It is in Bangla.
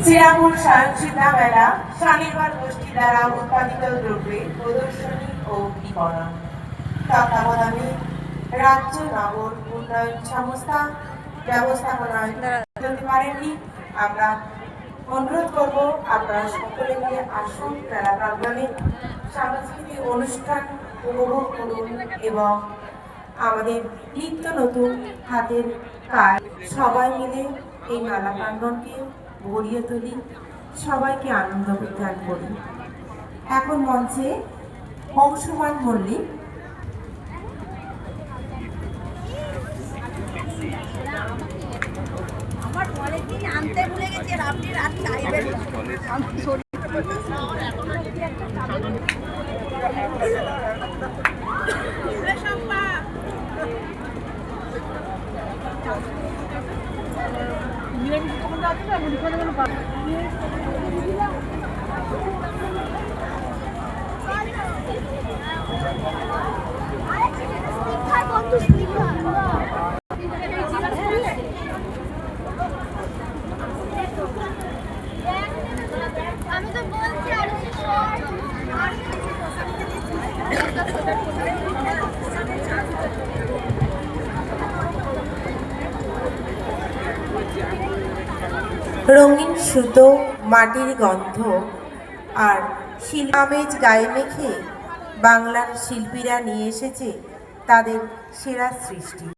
শ্রীরামপুর সহিংসতা মেলা স্বনির্ভর গোষ্ঠী দ্বারা উৎপাদিত দ্রব্যের প্রদর্শনী ও বিপণন তত্ত্বাবধানে রাজ্য নগর উন্নয়ন সংস্থা ব্যবস্থাপনায় চলতে পারেননি। আমরা অনুরোধ করব আপনারা সকলে মিলে আসুন মেলা প্রাঙ্গণে সাংস্কৃতিক অনুষ্ঠান উপভোগ করুন এবং আমাদের নিত্য নতুন হাতের কাজ সবাই মিলে এই মেলা প্রাঙ্গণকে ভরিয়ে তুলি, সবাইকে আনন্দ প্রদান করি। এখন মঞ্চে অংশুমান মল্লিক আমার পরের দিন আনতে ভুলে গেছি আর আপনি রাত লাইভে আমি তো বলছি রঙিন সুতো, মাটির গন্ধ আর আমেজ গায়ে মেখে বাংলার শিল্পীরা নিয়ে এসেছে তাদের সেরা সৃষ্টি।